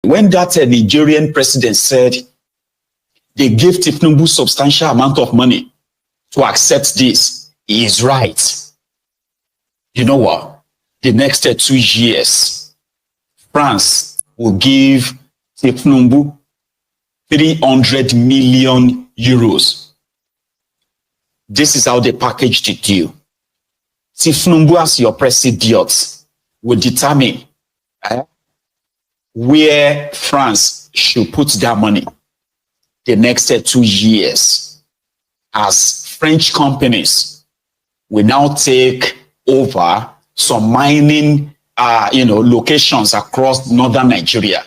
When that Nigerian president said they gave Tinubu substantial amount of money to accept this, he is right. You know what? The next 2 years, France will give Tinubu 300 million euros. This is how they packaged the deal. Tinubu, as your president, will determine where France should put their money the next 2 years, as French companies will now take over some mining locations across northern Nigeria.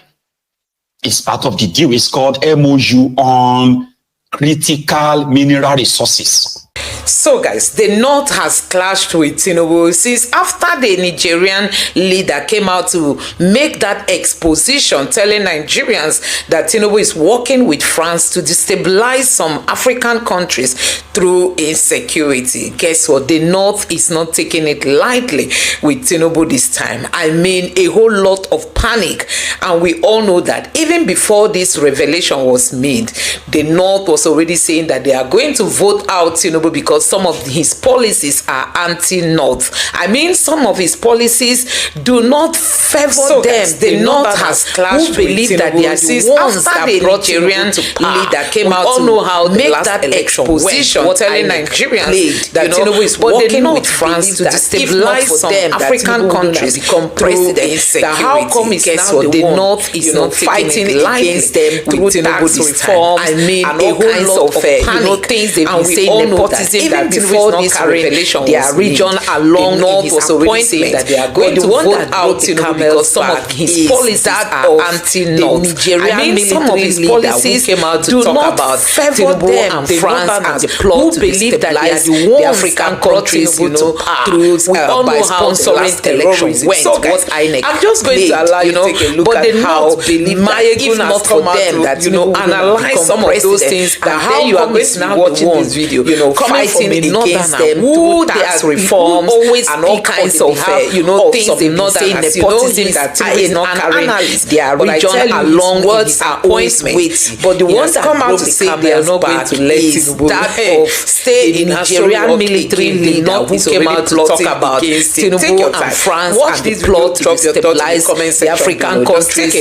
It's part of the deal. It's called MOU on critical mineral resources. So guys, the North has clashed with Tinubu since after the Nigerian leader came out to make that exposition telling Nigerians that Tinubu is working with France to destabilize some African countries through insecurity. Guess what? The North is not taking it lightly with Tinubu this time. I mean, a whole lot of panic. And we all know that even before this revelation was made, the North was already saying that they are going to vote out Tinubu because some of his policies are anti-North. I mean, some of his policies do not favor them. The North has clashed who believe that they are the ones that brought Nigerian leader came out to make that exposition telling Nigerians that Tinubu is working with France to destabilize some African countries through insecurity. How come it's now the North is not fighting against them through tax reform? I mean, a whole lot of things they've been saying, nepotism, even before this revelation, their region along North was already saying that they are going to vote out Tinubu because some of his policies are anti-North. I mean, some of his policies came out to talk about Tinubu and France and the plot to destabilize the African countries, through by sponsoring terrorism. So guys, I'm just going to allow you to take a look at how if not for them that analyze some of those things, that how you are going to be watching this video, fighting against them through tax reforms and all kinds of things they've been saying, nepotism that is not carrying their region along his appointment. But the ones that come out to say they are not going to let Tinubu stay in Nigerian military leader who came out to talk about Tinubu and France and the plot to destabilize the African countries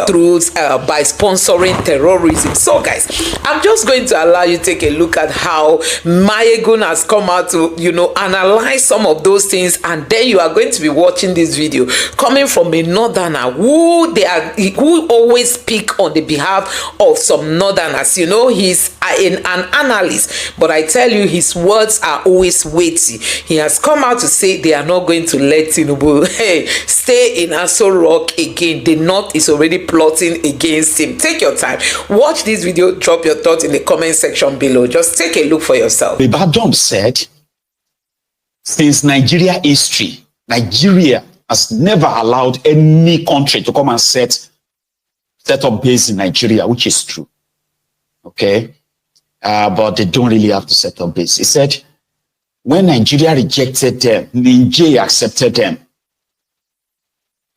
through by sponsoring terrorism. So guys, I'm just going to allow you to take a look at how Mayegun has come out to analyze some of those things, and then you are going to be watching this video coming from a northerner who always speak on the behalf of some northerners. He's an analyst, but I tell you, his words are always weighty. He has come out to say they are not going to let Tinubu stay in Aso Rock again. The North is already plotting against him. Take your time, watch this video, drop your thoughts in the comment section below. Just take a look for yourself. The Badom said, since Nigeria history, Nigeria has never allowed any country to come and set up base in Nigeria, which is true. Okay? But they don't really have to set up base. He said, when Nigeria rejected them, Niger accepted them.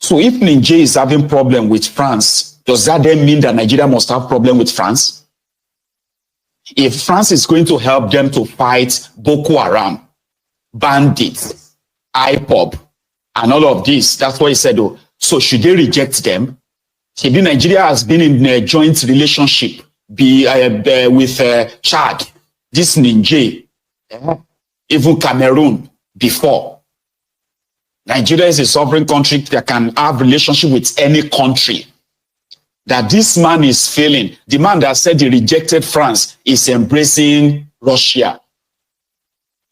So if Niger is having problem with France, does that then mean that Nigeria must have problem with France? If France is going to help them to fight Boko Haram, bandits, IPOB, and all of this, that's what he said. Oh, so should they reject them? Maybe Nigeria has been in a joint relationship with Chad, this Niger, even Cameroon before. Nigeria is a sovereign country that can have relationship with any country. That this man is failing. The man that said he rejected France is embracing Russia.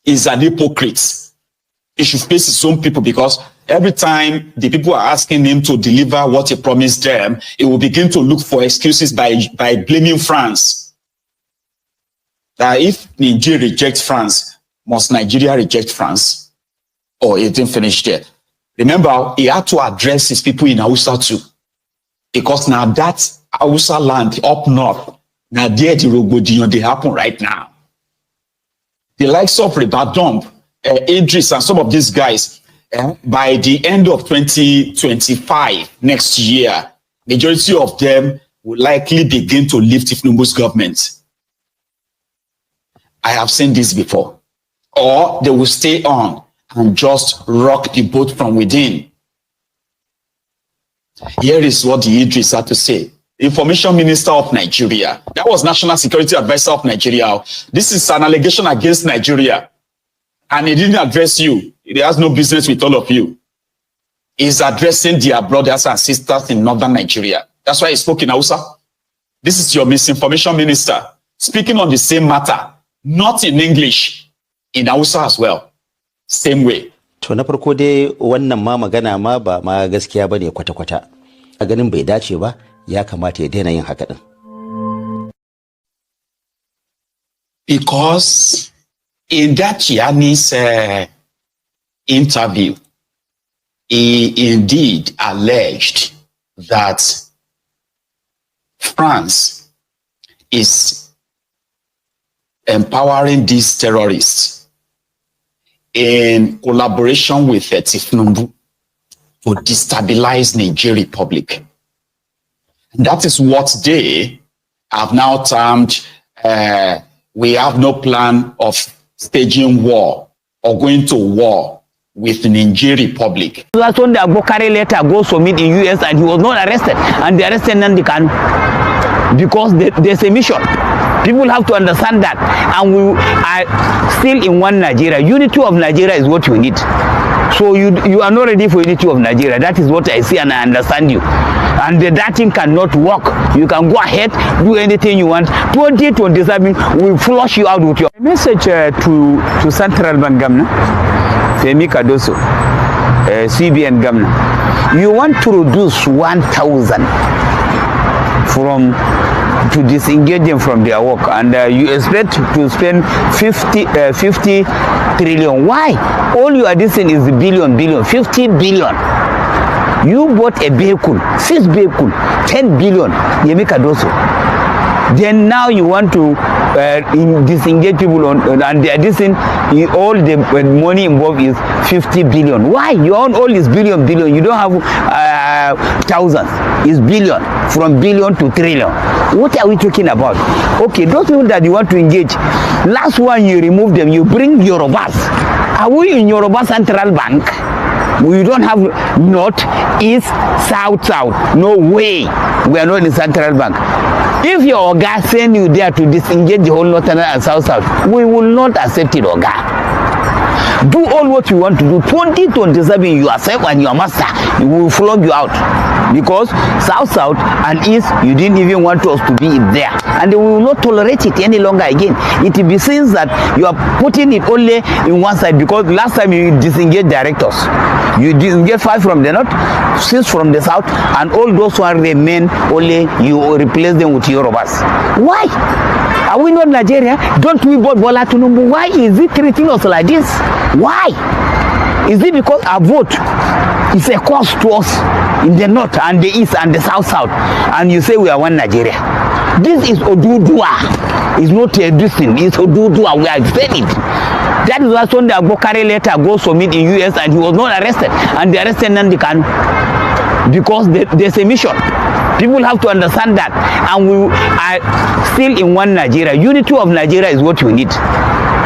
He's an hypocrite. He should face his own people, because every time the people are asking him to deliver what he promised them, he will begin to look for excuses by blaming France. That if Nigeria rejects France, must Nigeria reject France? Oh, he didn't finish there. Remember, he had to address his people in Hausa too. Because now that Hausa land up north, now there the Rogbodion, they happen right now. The likes of Ribadump, Idris, and some of these guys, by the end of 2025, next year, majority of them will likely begin to lift Tinubu's government. I have seen this before. Or they will stay on and just rock the boat from within. Here is what the Idris had to say. Information Minister of Nigeria. That was National Security Advisor of Nigeria. This is an allegation against Nigeria. And he didn't address you. He has no business with all of you. He's addressing their brothers and sisters in northern Nigeria. That's why he spoke in Hausa. This is your misinformation minister speaking on the same matter, not in English, in Hausa as well. Same way. To na farko dai wannan ma magana ma ba ma gaskiya bane kwata-kwata. A ganin bai dace ba, ya kamata ya daina yin haka din. Because in that Chiani's interview, he indeed alleged that France is empowering these terrorists in collaboration with Tinubu to destabilize Niger Republic. That is what they have now termed, we have no plan of staging war or going to war with Niger Republic. That's when the Abokare letter goes to meet in US and he was not arrested. And they arrested Nnamdi Kanu because there's a mission. People have to understand that. And we are still in one Nigeria. Unity of Nigeria is what you need. So you are not ready for unity of Nigeria. That is what I see and I understand you. And that thing cannot work. You can go ahead, do anything you want. 2027 will flush you out with your message to Central Bank Governor, Femi Cardoso, CBN Governor. You want to reduce 1,000 to disengage them from their work, and you expect to spend 50 trillion. Why? All you are doing is billion, 50 billion. You bought a vehicle, 6 vehicle, 10 billion, Yemi Cardoso. Then now you want to disengage people and they are dissing, all the money involved is 50 billion. Why? You own all is billion. You don't have thousands. It's billion, from billion to trillion. What are we talking about? Okay, those people that you want to engage, last one you remove them, you bring Yorubas. Are we in Yoruba Central Bank? We don't have north, east, south. No way. We are not in Central Bank. If your Oga send you there to disengage the whole northern and south, we will not accept it, Oga. Do all what you want to do. 2027, yourself and your master, we will flog you out. Because south and east, you didn't even want us to be in there. And we will not tolerate it any longer again. It will be seen that you are putting it only in one side, because last time you disengaged directors. You disengaged 5 from the north, 6 from the south, and all those who remain, only you replace them with Yorubas. Why? Are we not Nigeria? Don't we vote Bola Tinubu? Why is he treating us like this? Why? Is it because our vote is a cost to us in the north and the east and the south, and you say we are one Nigeria? This is Odudua. It's not a distance. It's Odudua. We have said it. That is why when the Abokare letter goes to meet in US and he was not arrested, and they arrested Nnamdi Kanu because there's a mission. People have to understand that, and we are still in one Nigeria. Unity of Nigeria is what you need.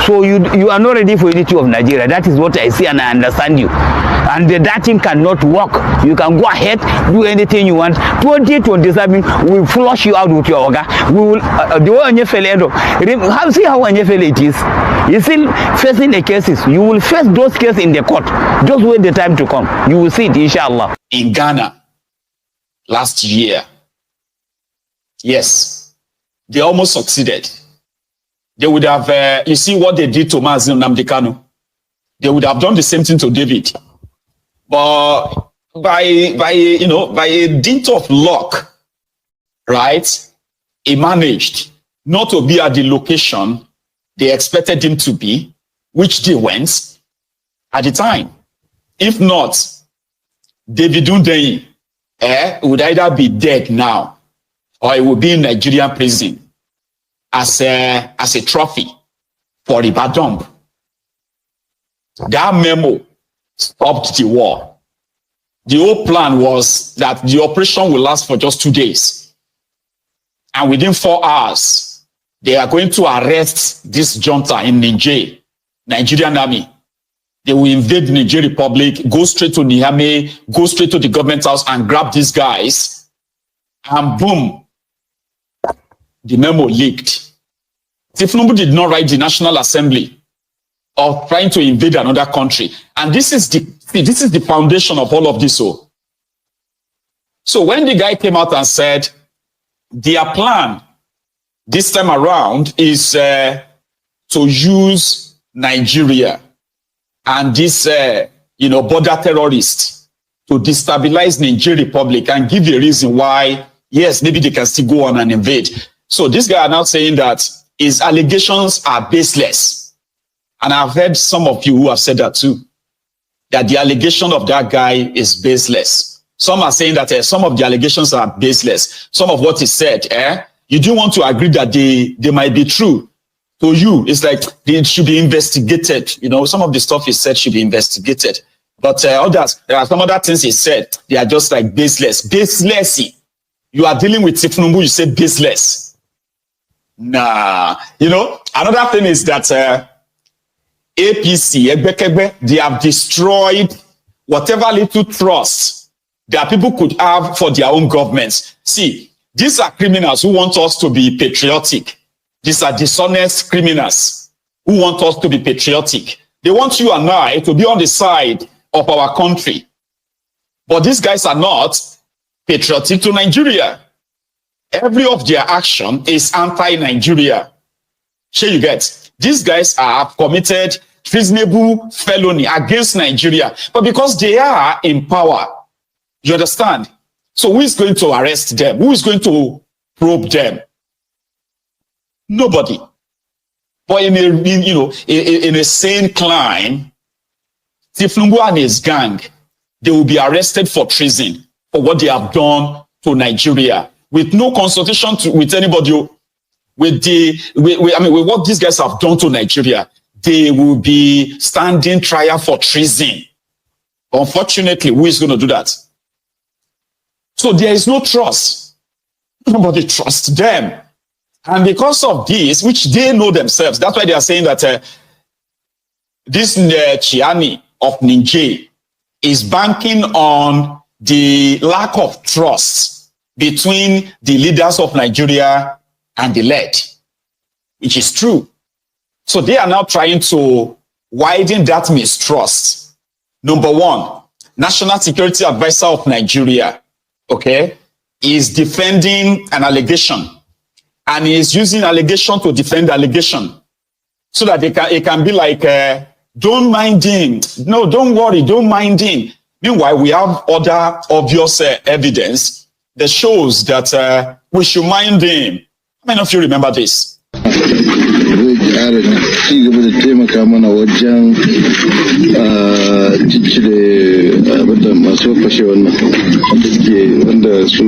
So you are not ready for unity of Nigeria. That is what I see and I understand you. And that thing cannot work. You can go ahead, do anything you want. 2027 will flush you out with your Oga. We will the way Onyefele end up. See how Onyefele it is. You're still facing the cases. You will face those cases in the court. Just wait the time to come. You will see it, inshallah. In Ghana last year, yes, they almost succeeded. They would have, you see what they did to Mazi Nnamdi Kanu. They would have done the same thing to David. But by a dint of luck, right, he managed not to be at the location they expected him to be, which they went at the time. If not, David Hundeyin would either be dead now or he would be in Nigerian prison as a trophy for Ibadan. That memo stopped the war. The whole plan was that the operation will last for just 2 days. And within 4 hours, they are going to arrest this junta in Niger, Nigerian army. They will invade the Niger Republic, go straight to Niamey, go straight to the government house and grab these guys. And boom, the memo leaked. Tinubu did not write the National Assembly of trying to invade another country. And this is the foundation of all of this. So when the guy came out and said, their plan this time around is to use Nigeria and this, border terrorists to destabilize Niger Republic and give a reason why, yes, maybe they can still go on and invade. So this guy are now saying that his allegations are baseless. And I've heard some of you who have said that too, that the allegation of that guy is baseless. Some are saying that some of the allegations are baseless. Some of what he said, you do want to agree that they might be true. To you, it's like they should be investigated. Some of the stuff he said should be investigated. But others, there are some other things he said, they are just like baseless. Baseless. You are dealing with Tinubu, you say baseless. Nah. Another thing is that APC, they have destroyed whatever little trust that people could have for their own governments. See, these are criminals who want us to be patriotic. These are dishonest criminals who want us to be patriotic. They want you and I to be on the side of our country. But these guys are not patriotic to Nigeria. Every of their action is anti-Nigeria. Sure you get? These guys have committed treasonable felony against Nigeria. But because they are in power, you understand? So who is going to arrest them? Who is going to probe them? Nobody. But in a sane climb, Tinubu and his gang, they will be arrested for treason for what they have done to Nigeria with no consultation with anybody. With what these guys have done to Nigeria, they will be standing trial for treason. Unfortunately, who is going to do that? So there is no trust. Nobody trusts them. And because of this, which they know themselves, that's why they are saying that this Chiani of Niger is banking on the lack of trust between the leaders of Nigeria and the led, which is true. So they are now trying to widen that mistrust. Number one, National Security Advisor of Nigeria, is defending an allegation. And he is using allegation to defend allegation. So that it can be like, don't mind him. No, don't worry, don't mind him. Meanwhile, we have other obvious evidence that shows that we should mind him. How many of you remember this? Zai ƙara ci gaba da taimaka mana wajen ciccire abinda masu fashe wannan wanda su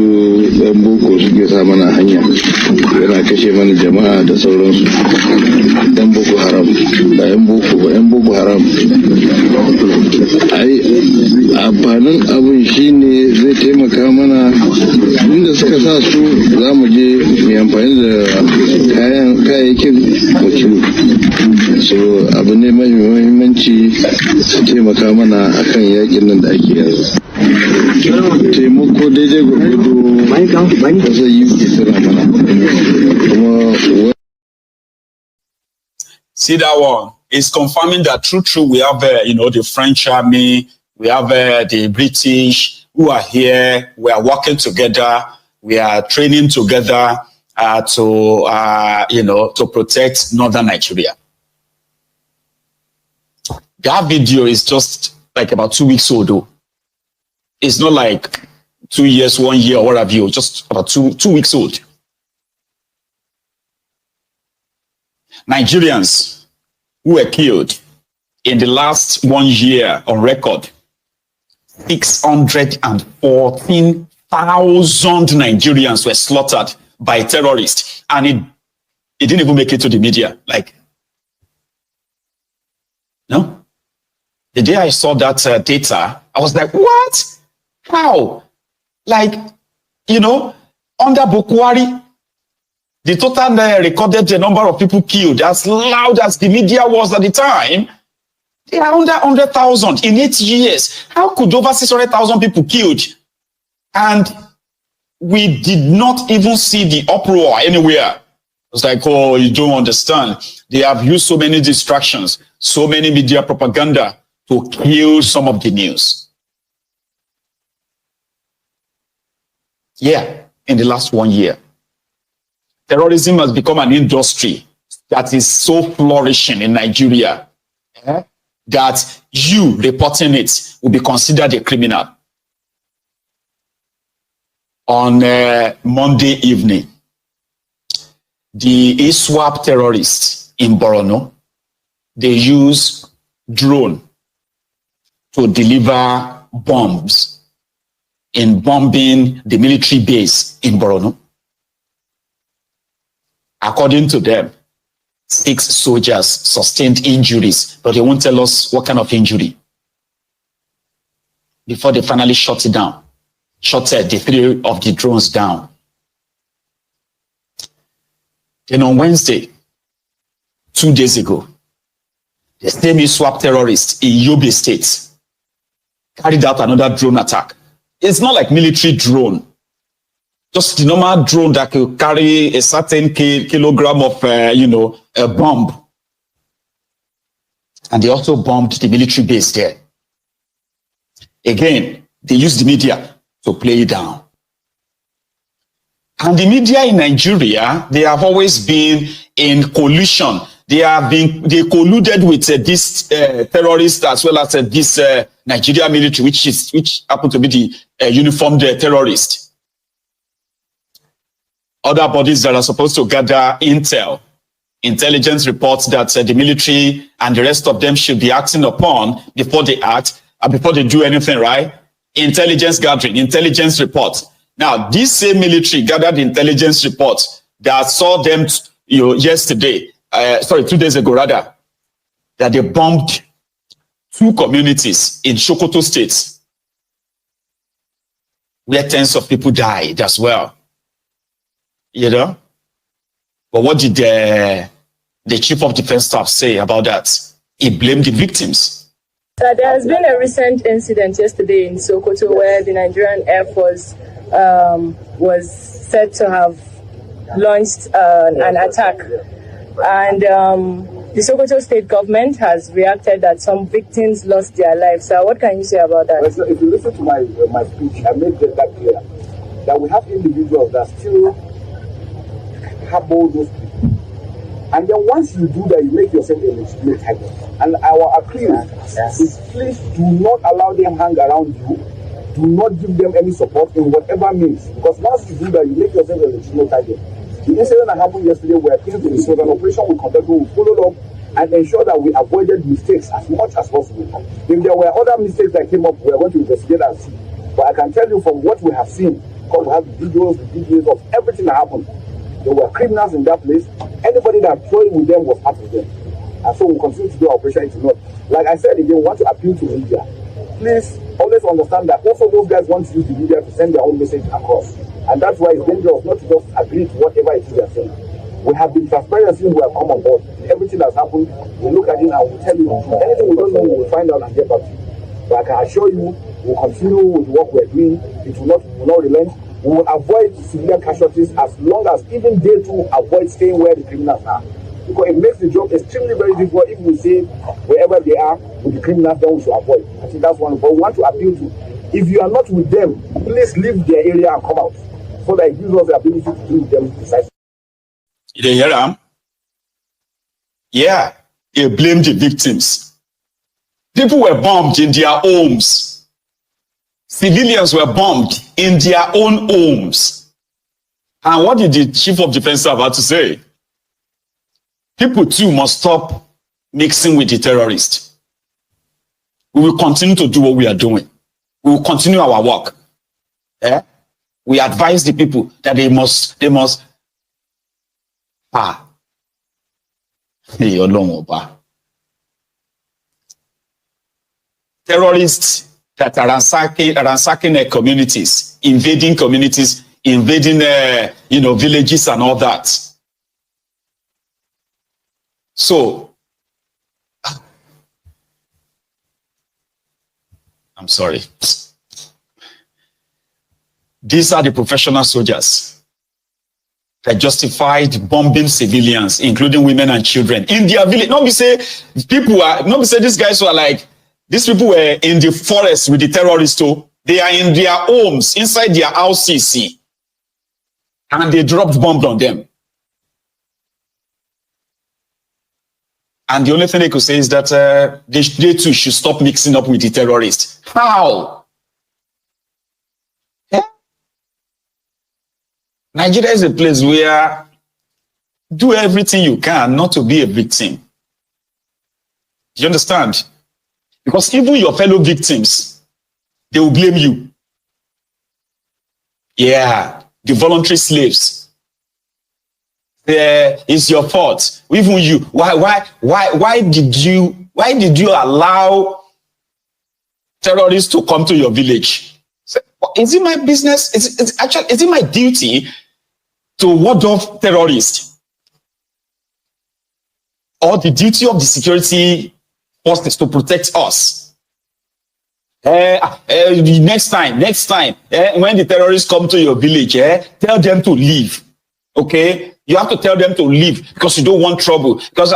ɗan boko suke sa mana hanya yana kashe mana jama'a da sauransu. Ɗan boko haram ba yan boko ba, yan boko haram. Ai amfanin abin shine zai taimaka mana inda suka sa su za mu je mai amfani da kayayyakin wakilu. So abu ne mai muhimmanci su taimaka mana akan yakin nan da ake yanzu. Taimako daidai gwagwado da zai yi kisira mana. See that one? It's confirming that true, we have, the French army, we have the British who are here, we are working together, we are training together to protect northern Nigeria. That video is just like about 2 weeks old, though. It's not like 2 years, 1 year, or what have you, just about two weeks old. Nigerians who were killed in the last 1 year on record, 614,000 Nigerians were slaughtered by terrorists, and it didn't even make it to the media. No. The day I saw that data, I was like, what? How? Like, under Bukwari, the total recorded the number of people killed, as loud as the media was at the time, they are under 100,000 in 8 years. How could over 600,000 people killed? And we did not even see the uproar anywhere. It's like, oh, you don't understand. They have used so many distractions, so many media propaganda to kill some of the news. Yeah, in the last 1 year. Terrorism has become an industry that is so flourishing in Nigeria that you reporting it will be considered a criminal. On Monday evening, the ISWAP terrorists in Borno, they use drone to deliver bombs in bombing the military base in Borno. According to them, 6 soldiers sustained injuries, but they won't tell us what kind of injury. Before they finally shut it down, shot the 3 of the drones down. Then on Wednesday, 2 days ago, the same ISWAP terrorists in Yobe State carried out another drone attack. It's not like military drone, just the normal drone that could carry a certain kilogram of, a bomb. And they also bombed the military base there. Again, they used the media to play it down. And the media in Nigeria, they have always been in collusion. They colluded with this terrorist as well as this Nigeria military, which happened to be the uniformed terrorist. Other bodies that are supposed to gather intelligence reports that the military and the rest of them should be acting upon before they act and before they do anything, right? Intelligence gathering, intelligence reports. Now, this same military gathered intelligence reports that saw them, yesterday, 2 days ago rather, that they bombed 2 communities in Sokoto State, where tens of people died as well. But what did the chief of defense staff say about that? He blamed the victims. There has been a recent incident yesterday in Sokoto where the Nigerian Air Force was said to have launched an attack. And the Sokoto state government has reacted that some victims lost their lives. So what can you say about that? So if you listen to my speech, I made that clear, that we have individuals that still harbor those people. And then once you do that, you make yourself a legitimate target. And our appeal is please do not allow them hang around you. Do not give them any support in whatever means. Because once you do that, you make yourself a legitimate target. The incident that happened yesterday, where it was an operation we conducted, we followed up and ensure that we avoided mistakes as much as possible. If there were other mistakes that came up, we are going to investigate and see. But I can tell you from what we have seen, because we have the videos of everything that happened. There were criminals in that place. Anybody that played with them was part of them. And so we continue to do our operation into North. Like I said again, we want to appeal to media. Please always understand that also those guys want to use the media to send their own message across. And that's why it's dangerous not to just agree to whatever it is they are saying. We have been transparent since we have come on board. Everything that's happened, we look at it and we'll tell you. Anything we don't know, we'll find out and get back to you. But I can assure you, we'll continue with what we're doing. It will not relent. We will avoid civilian casualties as long as even they too avoid staying where the criminals are. Because it makes the job extremely very difficult if we say wherever they are with the criminals, then we should avoid. I think that's one. But we want to appeal to, if you are not with them, please leave their area and come out, so that it gives us the ability to deal with them precisely. You didn't hear them? Yeah, they blame the victims. People were bombed in their homes. Civilians were bombed in their own homes. And what did the chief of defense staff have to say? People too must stop mixing with the terrorists. We will continue to do what we are doing. We will continue our work. We advise the people that they must terrorists that are ransacking communities, invading villages and all that. So, I'm sorry. These are the professional soldiers that justified bombing civilians, including women and children, in their village. Not be say these guys were like, these people were in the forest with the terrorists too. They are in their homes, inside their houses, and they dropped bombs on them. And the only thing they could say is that they too should stop mixing up with the terrorists. How? Yeah. Nigeria is a place where do everything you can not to be a victim. Do you understand? Because even your fellow victims, they will blame you. Yeah, the voluntary slaves. It's your fault. Even you. Why did you allow terrorists to come to your village? Is it my business? Is it my duty to ward off terrorists? Or the duty of the security forces to protect us? Next time, when the terrorists come to your village, tell them to leave. Okay? You have to tell them to leave because you don't want trouble. Because,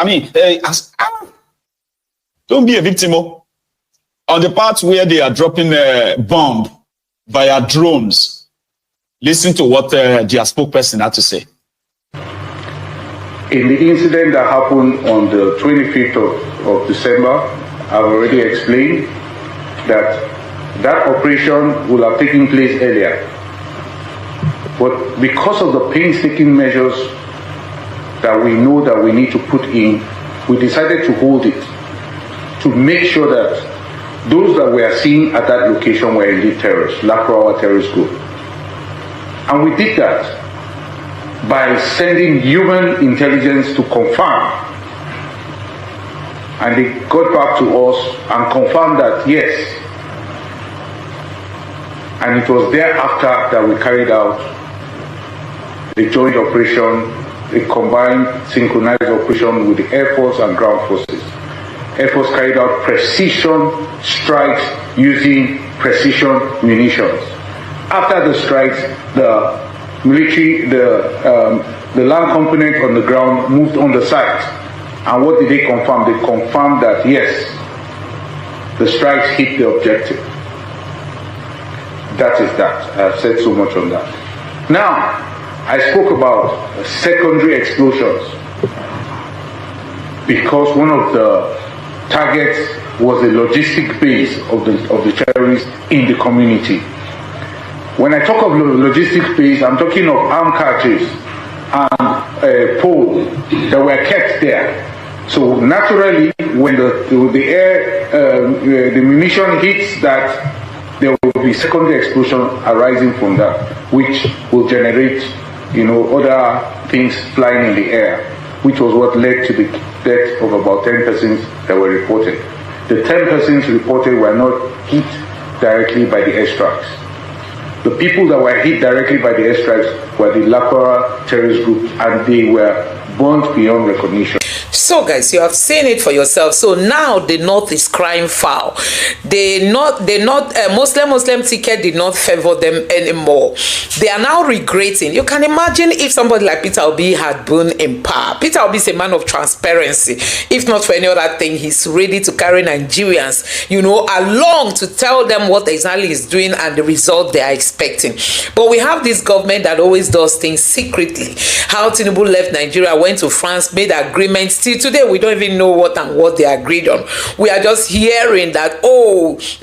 don't be a victim. On the part where they are dropping a bomb via drones, listen to what their spokesperson had to say. In the incident that happened on the 25th of December, I've already explained that operation will have taken place earlier. But because of the painstaking measures that we know that we need to put in, we decided to hold it to make sure that those that we are seeing at that location were indeed terrorists, Lakrawa terrorist group. And we did that by sending human intelligence to confirm. And they got back to us and confirmed that yes. And it was thereafter that we carried out a joint operation, a combined synchronized operation with the Air Force and ground forces. Air Force carried out precision strikes using precision munitions. After the strikes, the military, the land component on the ground moved on the site. And what did they confirm? They confirmed that yes, the strikes hit the objective. That is that. I've said so much on that. Now, I spoke about secondary explosions because one of the targets was a logistic base of the terrorists in the community. When I talk of logistic base, I'm talking of armed cartridges and poles that were kept there. So naturally, when the munition hits that, there will be secondary explosion arising from that, which will generate other things flying in the air, which was what led to the death of about 10 persons that were reported. The 10 persons reported were not hit directly by the airstrikes. The people that were hit directly by the airstrikes were the Lakora terrorist group, and they were burnt beyond recognition. So guys, you have seen it for yourself. So now the North is crying foul. Muslim ticket did not favor them anymore. They are now regretting. You can imagine if somebody like Peter Obi had been in power. Peter Obi is a man of transparency. If not for any other thing, he's ready to carry Nigerians, along to tell them what exactly he's doing and the result they are expecting. But we have this government that always does things secretly. How Tinubu left Nigeria, went to France, made agreements. Till today, we don't even know what they agreed on. We are just hearing that,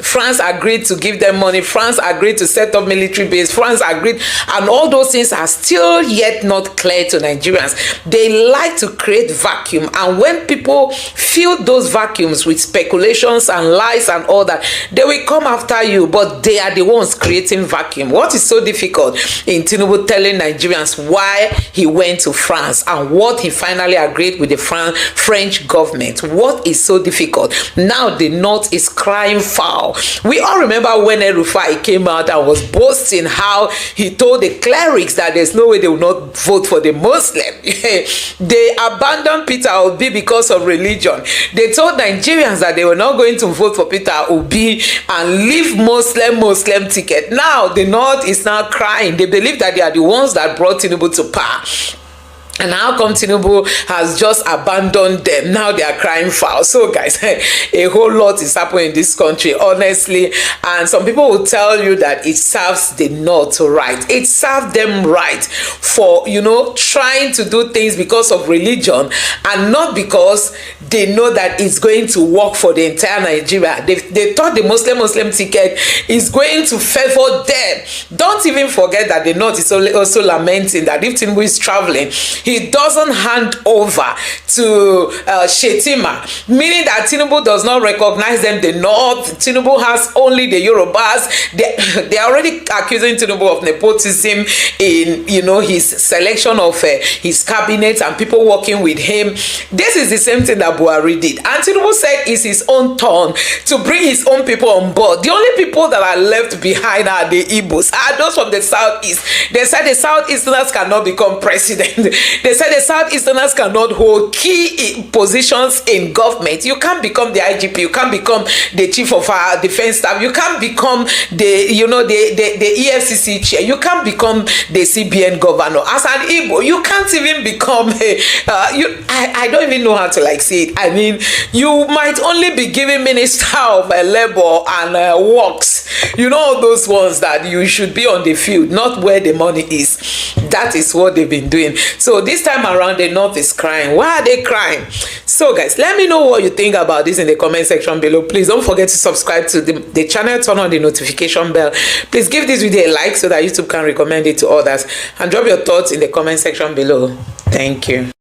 France agreed to give them money, France agreed to set up military base, France agreed, and all those things are still yet not clear to Nigerians. They like to create vacuum, and when people fill those vacuums with speculations and lies and all that, they will come after you, but they are the ones creating vacuum. What is so difficult in Tinubu telling Nigerians why he went to France and what he finally agreed with the French government. What is so difficult? Now the North is crying foul. We all remember when El-Rufai came out and was boasting how he told the clerics that there's no way they will not vote for the Muslim. They abandoned Peter Obi because of religion. They told Nigerians that they were not going to vote for Peter Obi and leave Muslim ticket. Now the North is now crying. They believe that they are the ones that brought Tinubu to power. And how come Tinubu has just abandoned them? Now they are crying foul. So guys, a whole lot is happening in this country, honestly. And some people will tell you that it serves the North right. It serves them right for, you know, trying to do things because of religion and not because they know that it's going to work for the entire Nigeria. They thought the Muslim ticket is going to favor them. Don't even forget that the North is also lamenting that if Tinubu is traveling, he doesn't hand over to Shetima, meaning that Tinubu does not recognize them. The North, Tinubu has only the Yorubas. They are already accusing Tinubu of nepotism in, you know, his selection of his cabinet and people working with him. This is the same thing that Buhari did. And Tinubu said it's his own turn to bring his own people on board. The only people that are left behind are the Igbos, are those from the southeast. They said the southeasterners cannot become president. They said the Southeasterners cannot hold key positions in government. You can't become the IGP. You can't become the chief of our defense staff. You can't become the, you know, the EFCC chair. You can't become the CBN governor. As an Igbo, you can't even become I don't even know how to like say it. I mean, you might only be given minister of labor and works. You know, those ones that you should be on the field, not where the money is. That is what they've been doing. So this time around, the North is crying. Why are they crying? So guys, let me know what you think about this in the comment section below. Please don't forget to subscribe to the channel, turn on the notification bell. Please give this video a like so that YouTube can recommend it to others, and drop your thoughts in the comment section below. Thank you.